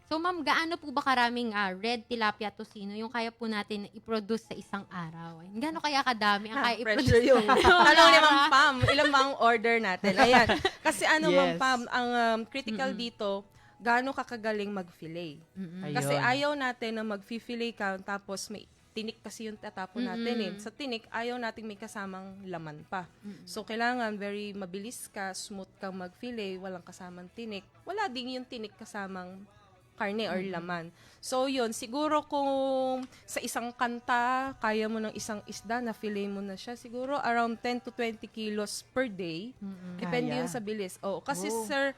E: So, Ma'am, gaano po ba karaming red tilapia tocino yung kaya po natin i-produce sa isang araw? Gaano kaya kadami ang kaya i-produce?
F: Pressure yung tanong ni Ma'am Pam, ilan ba ang order natin? Ayan. Kasi ano, Ma'am
D: Yes.
F: Pam, ang critical dito, gaano kakagaling mag-fillet.
D: Ayun.
F: Kasi ayaw natin na mag-fillet ka, tapos may tinik kasi yung tatapon natin eh. Sa tinik, ayaw nating may kasamang laman pa. So, kailangan very mabilis ka, smooth kang mag-fillet, walang kasamang tinik. Wala din yung tinik kasamang karne or laman. So, yun, siguro kung sa isang kanta, kaya mo ng isang isda, na fillet mo na siya, siguro around 10 to 20 kilos per day. Depende
D: Kaya.
F: yun sa bilis. Oo, kasi
D: Oh.
F: sir,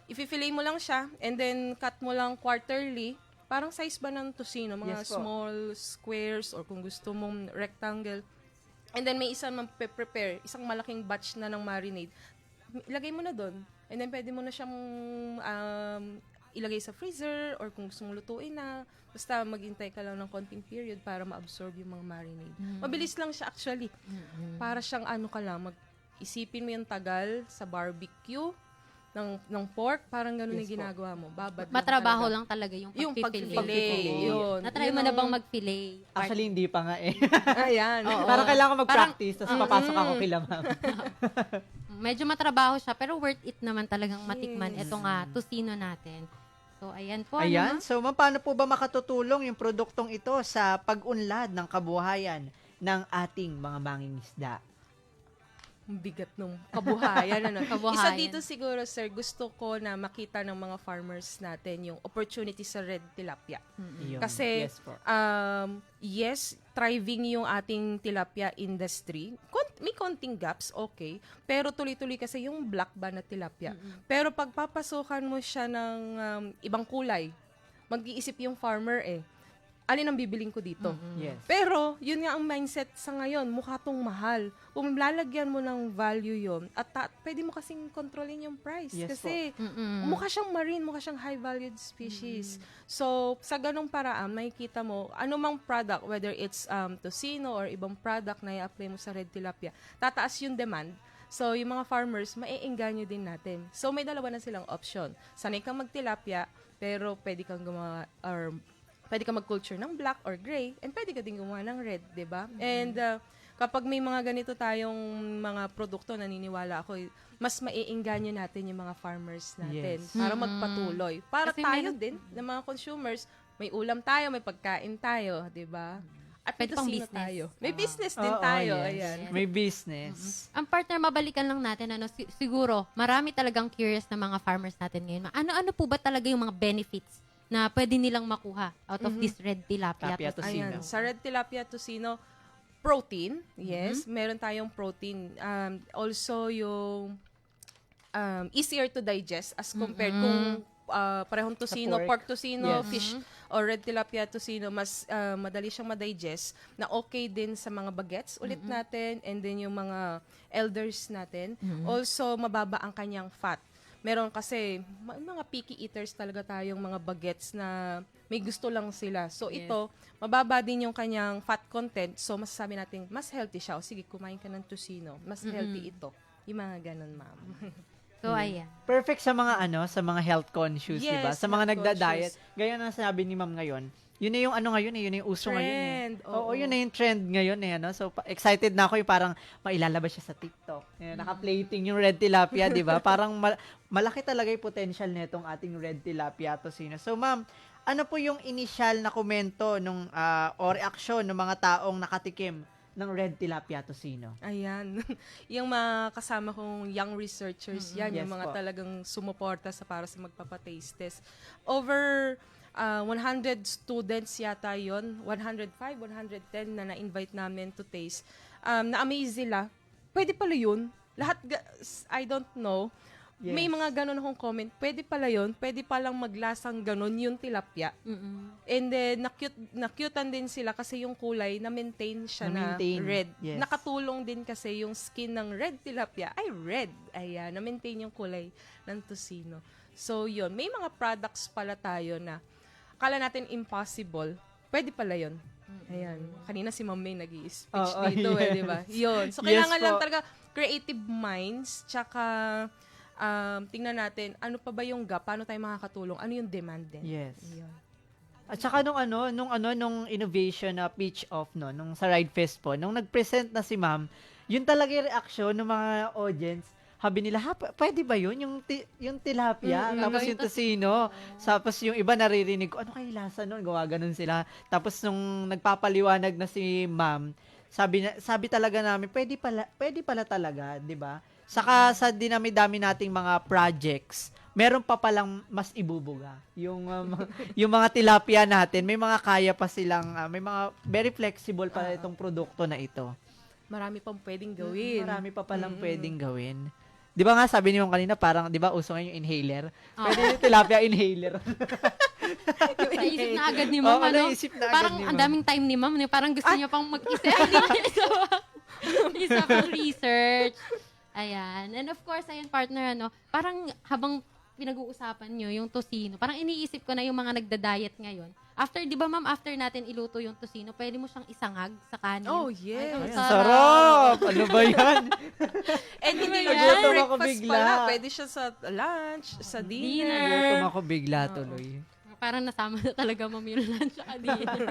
F: i-fillet mo lang siya, and then cut mo lang quarterly, parang size ba ng tocino? Mga
D: Yes po.
F: small squares, or kung gusto mong rectangle. And then may isang prepare, isang malaking batch na ng marinade. Ilagay mo na doon. And then pwede mo na siyang ilagay sa freezer, or kung gusto mong lutuin na, basta maghintay ka lang ng konting period para ma-absorb yung mga marinade. Mabilis lang siya actually. Para siyang ano ka lang, isipin mo yung tagal sa barbecue, ng pork, parang ganun
D: Yes
F: yung ginagawa mo. Babad lang
E: Matrabaho
F: talaga.
E: lang talaga yung
F: Yung
E: pagpipili.
F: pagpipili. Yun.
E: Natry
F: Yun
E: mo na
F: ang-
E: bang mag-fillet?
D: Actually, hindi pa nga eh.
F: Ayan.
D: Parang kailangan mag-practice, tapos papasok ako kila ma'am.
E: Medyo matrabaho siya, pero worth it naman talagang matikman itong tocino natin. So, ayan po.
D: Ayan.
E: Ano?
D: So, ma'am, paano po ba makatutulong yung produktong ito sa pag-unlad ng kabuhayan ng ating mga mangingisda?
F: Ang bigat nung kabuhayan. Ano.
E: Kabuhayan.
F: Isa dito siguro, sir, gusto ko na makita ng mga farmers natin yung opportunity sa red tilapia.
D: Yun.
F: Kasi,
D: Yes po.
F: yes, thriving yung ating tilapia industry. May konting gaps, okay. Pero tuloy-tuloy kasi yung black ba na tilapia. Pero pag papasukan mo siya ng ibang kulay, mag-iisip yung farmer alin ang bibiling ko dito?
D: Yes.
F: Pero, yun nga ang mindset sa ngayon, mukha tong mahal. Kung lalagyan mo ng value yon at pwede mo kasing kontrolin yung price.
D: Yes
F: kasi, mukha siyang marine, mukha siyang high-valued species. So, sa ganong paraan, makikita mo, anumang product, whether it's tocino or ibang product na i-apply mo sa red tilapia, tataas yung demand. So, yung mga farmers, maiengganyo din natin. So, may dalawa na silang option. Sanay kang magtilapia, pero pwede kang gumawa, or pwede ka mag-culture ng black or gray, and pwede ka din gumawa ng red, di ba? And kapag may mga ganito tayong mga produkto, naniniwala ako, mas maiengganyo natin yung mga farmers natin
D: Yes.
F: para magpatuloy. Para
E: Kasi
F: tayo
E: meron-
F: din, ng mga consumers, may ulam tayo, may pagkain tayo, di ba? At
E: Pwede
F: may
E: pang
F: tocino
E: business.
F: tayo. May business din
D: Oo,
F: tayo.
D: yes.
F: Ayan.
D: May business.
E: Ang partner, mabalikan lang natin, siguro, marami talagang curious na mga farmers natin ngayon. Ano po ba talaga yung mga benefits na pwede nilang makuha out of this red tilapia?
D: Tilapia tocino.
F: Ayan, sa red tilapia tocino, protein, yes, meron tayong protein. Also yung easier to digest as compared kung parehong tocino,
D: pork.
F: pork tocino,
D: Yes.
F: fish, or red tilapia tocino, mas madali siyang ma-digest na okay din sa mga bagets ulit natin, and then yung mga elders natin. Also, mababa ang kanyang fat. Meron kasi mga picky eaters talaga tayong mga bagets na may gusto lang sila. So ito, mababa din yung kanyang fat content. So masasabi natin, mas healthy siya. O sige, kumain ka ng tocino. Mas healthy ito. Yung mga ganun, ma'am.
E: So, ayan.
D: Perfect sa mga sa mga health conscious,
F: Yes,
D: 'di ba? Sa mga
F: health
D: nagda-diet. Gaya na sinabi ni Ma'am ngayon. Yun na yung ngayon yun na yung uso ngayon
F: Trend,
D: Oo,
F: oo.
D: yun na yung trend ngayon So excited na ako yung parang mailalabas siya sa TikTok. Naka-plating yung red tilapia, 'di ba? Parang malaki talaga yung potential nitong ating red tilapia tocino. So Ma'am, ano po yung initial na komento nung o reaksyon ng mga taong nakatikim ng red tilapia tocino?
F: Ayan. Yung mga kasama kong young researchers, yan,
D: Yes
F: yung mga
D: po.
F: talagang sumuporta para sa magpapataste test. Over 100 students yata yon, 105, 110 na na-invite namin to taste. Na-amaze sila. Pwede pala yun. Lahat, I don't know.
D: Yes.
F: May mga ganun akong comment. Pwede pala yun. Pwede palang maglasang ganun yung tilapia. And then, nakyutan din sila kasi yung kulay, na-maintain siya na
D: Na-maintain.
F: red.
D: Yes.
F: Nakatulong din kasi yung skin ng red tilapia ay red. Ayan, na-maintain yung kulay ng tocino. So, yun. May mga products pala tayo na akala natin impossible. Pwede pala yun. Ayan. Kanina si Ma'am May nag-i-speech
D: Oo,
F: dito,
D: yes.
F: di ba? Yun. So,
D: Yes
F: kailangan lang
D: po.
F: talaga creative minds, tsaka tingnan natin, ano pa ba yung gap? Paano tayo makakatulong? Ano yung demand din?
D: Yes.
F: Yun.
D: At saka nung innovation na pitch off nung sa Ride Fest po, nung nag-present na si Ma'am, yun talaga yung reaction ng mga audience. Sabi nila, pwede ba yun? Yung tilapia, tapos yung tocino. Tapos yung iba naririnig ko, ano kayo lasa nun? Gawa ganun sila. Tapos nung nagpapaliwanag na si Ma'am, sabi talaga namin, pwede pala talaga, di ba? Saka sa dinami-dami nating mga projects, meron pa palang mas ibubuga. Yung yung mga tilapia natin, may mga kaya pa silang, may mga very flexible pa itong produkto na ito.
F: Marami pang pwedeng gawin.
D: Marami pa palang pwedeng gawin. Di ba nga sabi niyo kanina, parang, di ba, uso ngayon yung inhaler? Pwede yung tilapia inhaler.
E: Naisip na agad ni Ma'am,
D: Oo, naisip na agad
E: parang
D: ni
E: ang
D: Ma'am.
E: daming time ni Ma'am, parang gusto niya pang mag-isa. Isa pang research. Ayan. And of course, ayan, partner, parang habang pinag-uusapan nyo yung tocino, parang iniisip ko na yung mga nagda-diet ngayon, After, di ba ma'am, after natin iluto yung tocino, pwede mo siyang isangag sa kanin.
F: Oh, yes.
E: Ay, ang
D: Sarap! Ano ba yan?
F: And hindi
E: Ano
F: lang
E: yan?
F: sa
D: Gutom ako
F: breakfast
D: bigla.
F: pala. Pwede siya sa lunch, sa dinner.
D: Gutom ako bigla tuloy.
E: Parang nasama na talaga ma'am yung lunch at dinner.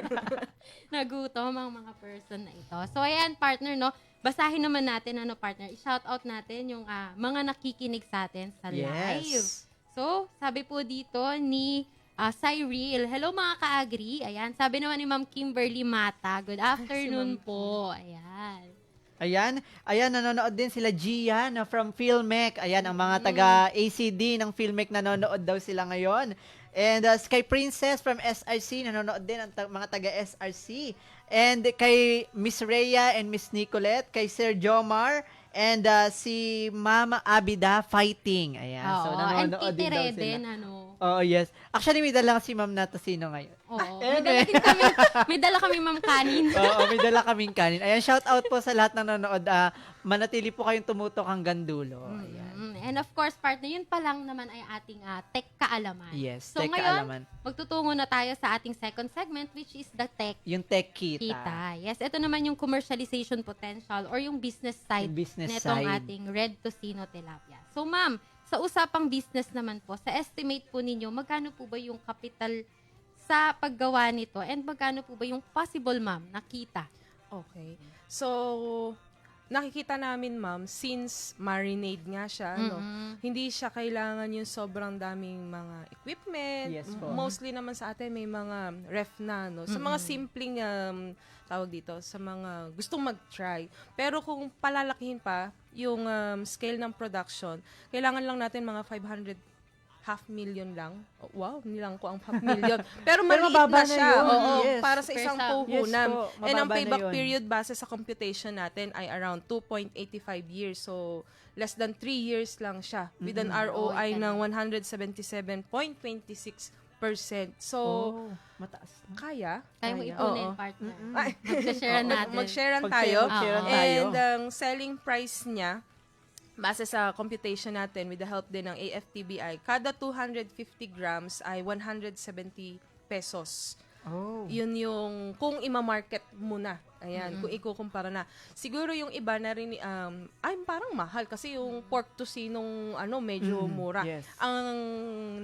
E: Nagutom ang mga person na ito. So, ayan, partner, no? Basahin naman natin, partner. I-shout out natin yung mga nakikinig sa atin sa live.
D: Yes.
E: So, sabi po dito ni Cyril, hello mga ka-agri. Ayan, sabi naman ni Ma'am Kimberly Mata, good afternoon po. Ayan.
D: Ayan, nanonood din sila Gian from Filmec. Ayan, ang mga taga-ACD ng Filmec nanonood daw sila ngayon. And Sky Princess from SRC, nanonood din ang mga taga-SRC. And kay Miss Rhea and Miss Nicolette, kay Sir Jomar, and si Mama Abida Fighting. Ayan, so
E: Oo, and
D: nanonood
E: Titi
D: din daw
E: Reden,
D: sila.
E: ano.
D: Oo, yes. Actually, may dala si Ma'am Natasino ngayon.
E: Oo,
D: Eh,
E: may dala kami Ma'am Kanin.
D: Oo, may dala kaming kanin. Ayan, shout out po sa lahat ng nanonood. Manatili po kayong tumutok hanggang dulo. Ayan.
E: And of course, partner, yun pa lang naman ay ating tech kaalaman.
D: Yes,
E: so
D: tech
E: ngayon,
D: kaalaman.
E: magtutungo na tayo sa ating second segment, which is the tech
D: Yung tech kita.
E: kita. Yes, ito naman yung commercialization potential or yung business side
D: Yung business
E: nitong
D: side.
E: ating red tocino tilapia. So ma'am, sa usapang business naman po, sa estimate po ninyo, magkano po ba yung capital sa paggawa nito and magkano po ba yung possible, ma'am, na kita?
F: Okay. So, nakikita namin, ma'am, since marinade nga siya, hindi siya kailangan yung sobrang daming mga equipment.
D: Yes po.
F: Mostly naman sa atin may mga ref na, no? Sa mga simpleng, tawag dito, sa mga gustong mag-try. Pero kung palalakihin pa yung scale ng production, kailangan lang natin mga 500,000 lang. Oh, wow, nilang ko ang 500,000. Pero maliit
D: mababa
F: na
D: na
F: siya.
D: yun.
F: Oo,
D: Yes.
F: para sa isang
E: Per sub.
F: puhunan.
D: Yes po,
F: And ang
D: mababa na
F: payback
D: yun.
F: period base sa computation natin ay around 2.85 years. So, less than 3 years lang siya. With an ROI ng 177.26%. So,
D: Mataas na.
F: kaya.
E: Kaya mo
F: Kaya.
E: ipunin,
F: Oo.
E: partner.
F: Ay,
E: Mag-share natin.
F: Mag-sharean
D: Pag-
F: tayo.
D: mag-sharean tayo.
F: And ang selling price niya, base sa computation natin with the help din ng AFTBI, kada 250 grams ay 170 pesos.
D: Oh.
F: Yun yung kung ima-market mo na. Ayan, kung ikukumpara na. Siguro yung iba na rin, ay parang mahal kasi yung pork tocinong medyo mura.
D: yes.
F: Ang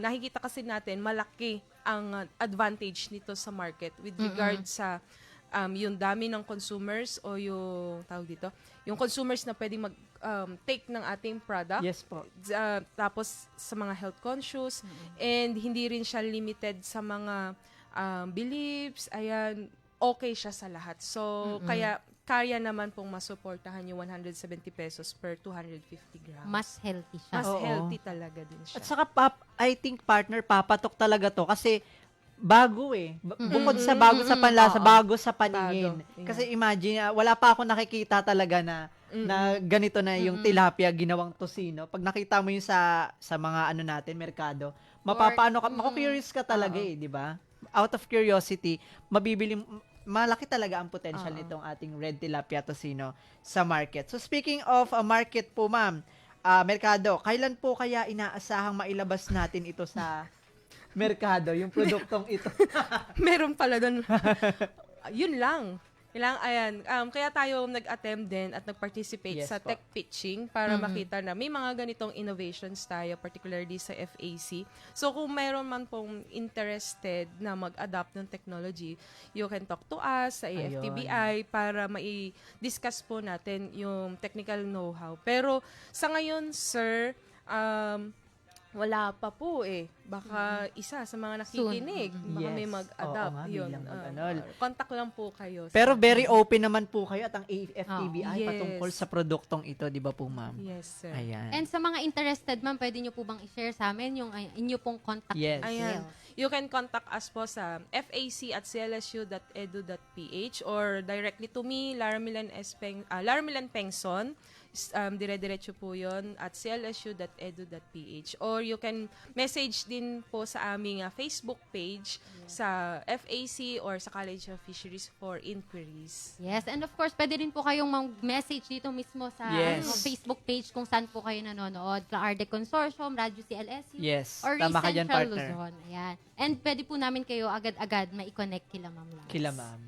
F: nakikita kasi natin, malaki ang advantage nito sa market with regard sa yung dami ng consumers o yung, tawag dito, yung consumers na pwedeng take ng ating product.
D: Yes po.
F: Tapos sa mga health conscious and hindi rin siya limited sa mga beliefs. Ayan, okay siya sa lahat. So, kaya naman pong masuportahan yung 170 pesos per 250 grams.
E: Mas healthy siya.
F: Mas
D: Oo.
F: healthy talaga din siya.
D: At saka, I think, partner, papatok talaga to kasi bago eh. Bukod sa bago sa panlasa, bago sa paningin.
F: Bago, yeah.
D: Kasi imagine, wala pa ako nakikita talaga na ganito na yung tilapia ginawang tocino. Pag nakita mo yun sa mga natin, merkado, mapapaano ka, mako-curious ka talaga eh, di ba? Out of curiosity, malaki talaga ang potential nitong ating red tilapia tocino sa market. So speaking of market po, ma'am, merkado, kailan po kaya inaasahang mailabas natin ito sa merkado, yung produktong ito?
F: Meron pala doon. Yun lang. Ayan, kaya tayo nag-attempt din at nag-participate
D: Yes
F: sa
D: po.
F: tech pitching para makita na may mga ganitong innovations tayo, particularly sa FAC. So, kung mayroon man pong interested na mag-adopt ng technology, you can talk to us sa AFTBI para mai-discuss po natin yung technical know-how. Pero, sa ngayon, sir, wala pa po eh. Baka isa sa mga nakikinig. Baka may
D: Yes.
F: mag-adopt.
D: Oo nga,
F: Yun.
D: bilang mag-anol.
F: Contact lang po kayo.
D: Pero very open naman po kayo at ang AFTBI
F: Yes.
D: patungkol sa produktong ito, di ba po, ma'am?
F: Yes, sir.
D: Ayan.
E: And sa mga interested, ma'am, pwede nyo po bang i-share sa amin yung inyo pong contact
D: Yes.
F: Ayan. You can contact us po sa fac@clsu.edu.ph or directly to me, Laramilan Pengson. dire-diretso po yon at clsu.edu.ph, or you can message din po sa aming Facebook page sa FAC or sa College of Fisheries for inquiries.
E: Yes, and of course, pwede rin po kayong mag-message dito mismo sa
D: Yes.
E: Facebook page kung saan po kayo nanonood. Arde Consortium, Radyo CLSU,
D: Yes,
E: or
D: tama ka dyan,
E: Central
D: partner.
E: Luzon. Ayan. And pwede po namin kayo agad-agad ma-connect kila Ma'am Lars.
D: Kila ma'am.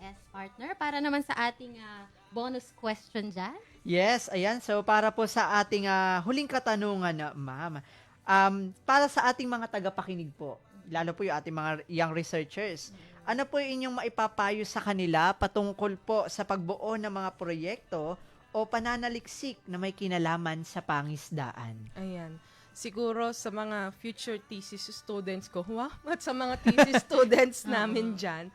E: Yes, partner. Para naman sa ating bonus question dyan.
D: Yes, ayan. So, para po sa ating huling katanungan, ma'am, para sa ating mga tagapakinig po, lalo po yung ating mga young researchers, ano po yung inyong maipapayo sa kanila patungkol po sa pagbuo ng mga proyekto o pananaliksik na may kinalaman sa pangisdaan?
F: Ayan. Siguro sa mga future thesis students ko, at sa mga thesis students namin dyan,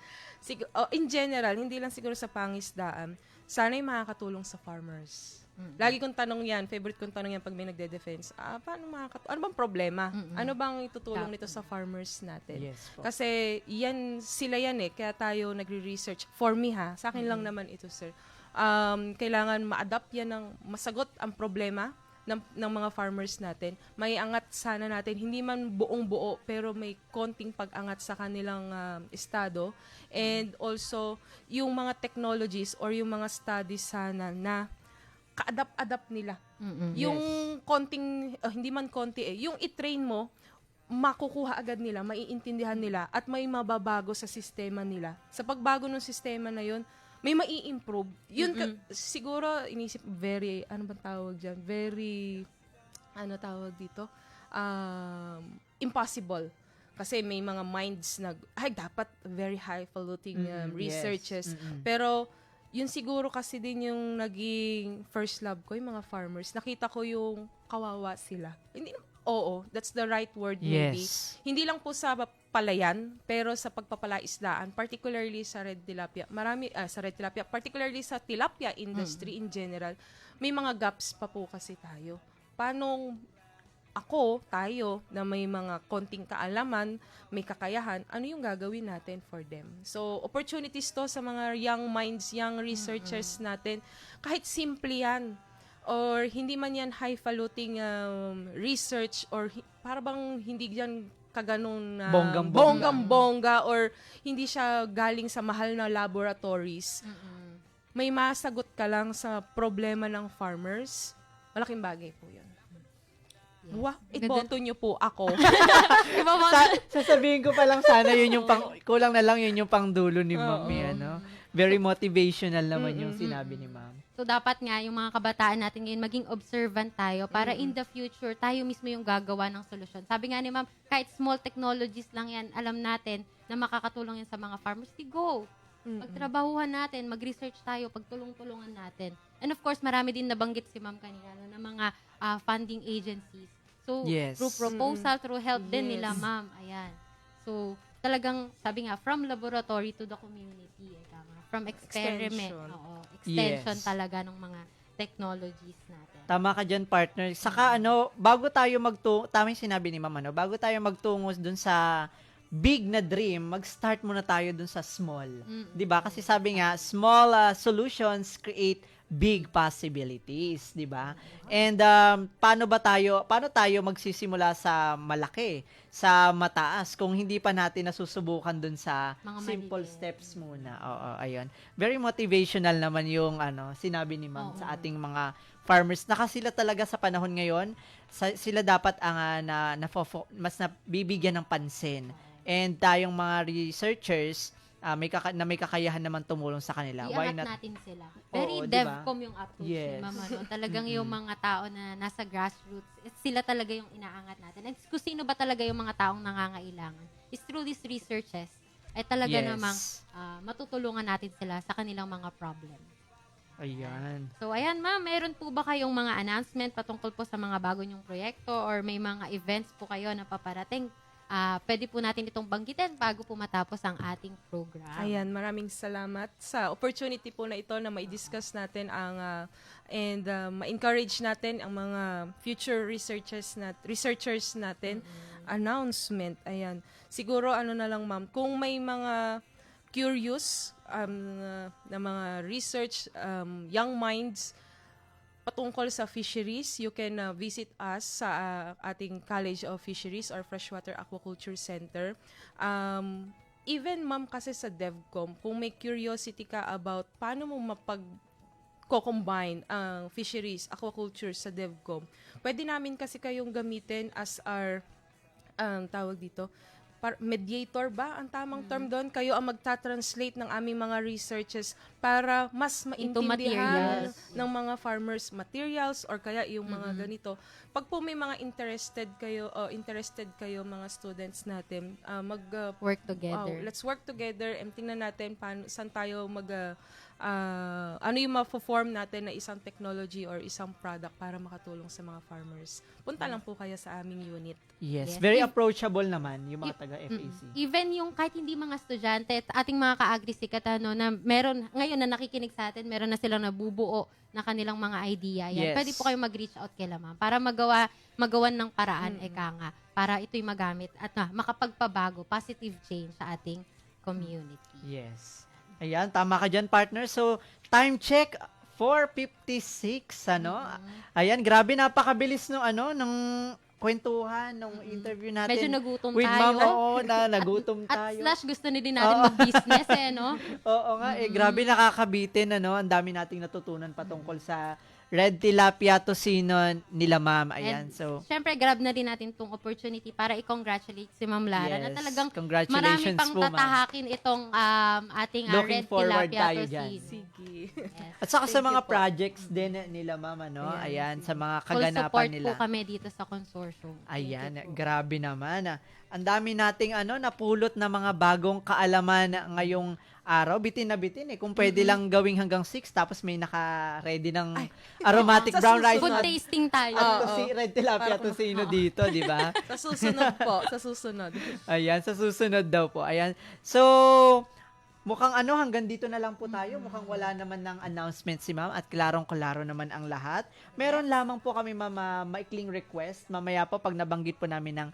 F: in general, hindi lang siguro sa pangisdaan, sana'y makakatulong sa farmers. Lagi kong tanong yan, favorite kong tanong yan pag may nagde-defense, paano ano bang problema? Ano bang itutulong nito sa farmers natin?
D: Yes po.
F: Kasi sila yan kaya tayo nagre-research. For me sa akin lang naman ito, sir. Kailangan ma-adapt yan masagot ang problema ng mga farmers natin. May angat sana natin, hindi man buong buo, pero may konting pag-angat sa kanilang estado. And also, yung mga technologies or yung mga studies sana na ka-adapt nila. Yung konting, hindi man konti yung i-train mo, makukuha agad nila, maiintindihan nila, at may mababago sa sistema nila. Sa pagbago ng sistema na yun, may mai-improve. Yun, siguro, inisip, ano bang tawag dyan? Very, tawag dito? Impossible. Kasi may mga minds na, dapat very highfalutin researches. Pero, yun siguro kasi din yung naging first love ko, yung mga farmers. Nakita ko yung kawawa sila. That's the right word maybe.
D: Yes.
F: Hindi lang po sa palayan, pero sa pagpapalaisdaan, particularly sa red tilapia. Particularly sa tilapia industry in general, may mga gaps pa po kasi tayo. Paano tayo, na may mga konting kaalaman, may kakayahan, ano yung gagawin natin for them? So, opportunities to sa mga young minds, young researchers natin. Kahit simple yan, or hindi man yan highfalutin research, or para bang hindi yan kaganong bonggang-bongga, or hindi siya galing sa mahal na laboratories. May masagot ka lang sa problema ng farmers, malaking bagay po yun. Iboto nyo po ako.
D: Sasabihin ko pa lang sana yun yung kulang na lang yun yung pangdulo ni ma'am. Very motivational naman yung sinabi ni ma'am.
E: So, dapat nga, yung mga kabataan natin ngayon, maging observant tayo para in the future, tayo mismo yung gagawa ng solusyon. Sabi nga ni ma'am, kahit small technologies lang yan, alam natin na makakatulong yan sa mga farmers. Go! Pagtrabahuhan natin, mag-research tayo, pagtulong-tulungan natin. And of course, marami din nabanggit si ma'am kanina ng mga funding agencies. So,
D: Yes.
E: through proposal, through help din nila, ma'am. Ayan. So, talagang, sabi nga, from laboratory to the community. Tama. From experiment.
F: Extension.
E: Extension
D: Yes.
E: talaga ng mga technologies natin.
D: Tama ka dyan, partner. Saka bago tayo tama yung sinabi ni ma'am, bago tayo magtungo dun sa big na dream, mag-start muna tayo dun sa small. 'Di ba? Kasi sabi nga, small solutions create big possibilities, 'di ba? And paano tayo magsisimula sa malaki, sa mataas kung hindi pa natin nasusubukan dun sa
E: Mga
D: simple
E: maliliit.
D: steps muna. Oo, ayun. Very motivational naman yung sinabi ni ma'am
E: Oo.
D: sa ating mga farmers. Sila talaga sa panahon ngayon, sila dapat ang mas nabibigyan ng pansin. And tayong mga researchers, may kakayahan naman tumulong sa kanila. Why
E: Iangat
D: not?
E: natin sila. Very
D: Oo, diba?
E: DevCom yung approach
D: Yes.
E: ni Mama. No? Talagang yung mga tao na nasa grassroots, sila talaga yung inaangat natin. And kung sino ba talaga yung mga taong nangangailangan, is through these researches, ay talaga
D: Yes.
E: namang matutulungan natin sila sa kanilang mga problem.
D: Ayan.
E: So, ayan ma'am, meron po ba kayong mga announcement patungkol po sa mga bago nyong proyekto or may mga events po kayo na paparating? Pwede po natin itong banggitin bago po matapos ang ating program.
F: Ayan, maraming salamat sa opportunity po na ito na mai-discuss natin and ma-encourage natin ang mga future researchers natin. Announcement, ayan. Siguro na lang ma'am, kung may mga curious na mga research, young minds, patungkol sa fisheries, you can visit us sa ating College of Fisheries or Freshwater Aquaculture Center. Even ma'am kasi sa DevCom, kung may curiosity ka about paano mo combine ang fisheries, aquaculture sa DevCom, pwede namin kasi kayong gamitin as our tawag dito, mediator ba ang tamang term doon? Kayo ang magta-translate ng aming mga researches para mas
E: Into
F: maintindihan
E: materials.
F: ng mga farmers materials or kaya yung mga ganito. Pag po may mga interested kayo mga students natin,
E: Work together.
F: let's work together and tingnan natin saan tayo ano yung ma-form natin na isang technology or isang product para makatulong sa mga farmers. Punta lang po kayo sa aming unit.
D: Yes,
E: Yes.
D: very approachable naman yung mga taga-FAC.
E: Even yung kahit hindi mga estudyante, ating mga ka-agrisikat na meron, ngayon na nakikinig sa atin, meron na silang nabubuo na kanilang mga idea. Yan.
D: Yes.
E: Pwede po kayo mag-reach out kay ma'am para magawan ng paraan, eka nga, para ito'y magamit at makapagpabago, positive change sa ating community.
D: Yes. Ayan, tama ka dyan, partner. So, time check, 4:56, ano? Ayan, grabe, napakabilis nung kwentuhan, nung interview natin.
E: Medyo nagutom
D: with
E: tayo.
D: Ma'am, oo, nagutom
E: At
D: tayo.
E: slash gusto na din natin mag-business no?
D: Oo nga, grabe nakakabitin, ano? Ang dami nating natutunan patungkol sa red tilapia tocino nila, ma'am. Ayan,
E: And
D: so,
E: syempre, grab na din natin itong opportunity para i-congratulate si Ma'am Lara na
D: yes,
E: talagang marami
D: congratulations
E: pang
D: po, ma'am.
E: tatahakin itong ating
D: Looking
E: red
D: forward
E: tilapia
D: tayo dyan.
E: tocino.
F: Sige.
E: Yes.
D: At saka sa
F: Thank
D: mga
F: you po.
D: projects din nila, ma'am, ano? Ayan, sa mga
E: Full
D: kaganapan
E: support
D: nila.
E: po kami dito sa consortium.
D: Ayan, grabe naman. Ang dami nating napulot na mga bagong kaalaman ngayong araw. Bitin na bitin eh. Kung pwede lang gawing hanggang 6 tapos may naka-ready ng aromatic
F: sa
D: brown rice.
E: Food
F: susunod.
E: tasting tayo.
D: At red tilapia tocino dito, di ba?
F: Sa susunod po, sa susunod.
D: Ayan, sa susunod daw po. Ayan. So, mukhang hanggang dito na lang po tayo. Mukhang wala naman ng announcement si ma'am at klarong-klaro naman ang lahat. Meron lamang po kami, ma'am, maikling request. Mamaya po, pag nabanggit po namin ng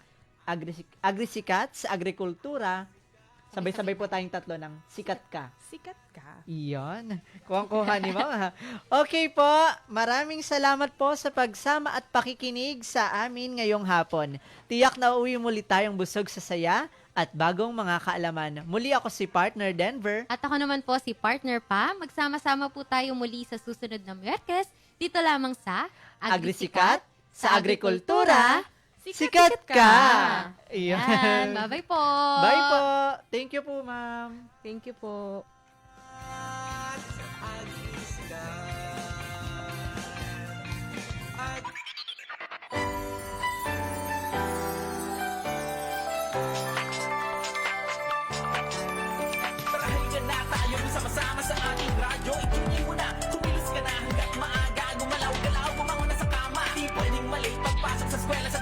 D: agrisikat sa agrikultura, sabay-sabay po tayong tatlo ng sikat ka.
F: Sikat ka.
D: Iyon. Kuwang-kuha ni ma'am. Ha? Okay po. Maraming salamat po sa pagsama at pakikinig sa amin ngayong hapon. Tiyak na uuwi muli tayong busog sa saya at bagong mga kaalaman. Muli ako si Partner Denver.
E: At ako naman po si Partner Pa. Magsama-sama po tayo muli sa susunod na Miyerkules dito lamang sa
D: Agrisikat sa agrikultura. Sikat ka!
E: Yan.
D: Iyon.
E: Bye-bye po.
D: Bye po. Thank you po, ma'am.
F: Thank you po.
C: Tara halika na tayo sama-sama sa ating radyo. Ituloy mo na, kumilos ka na hanggat maaga. Gumalaw-galaw, bumangon na sa kama. Di pwedeng mali, pagpasok sa eskwela sa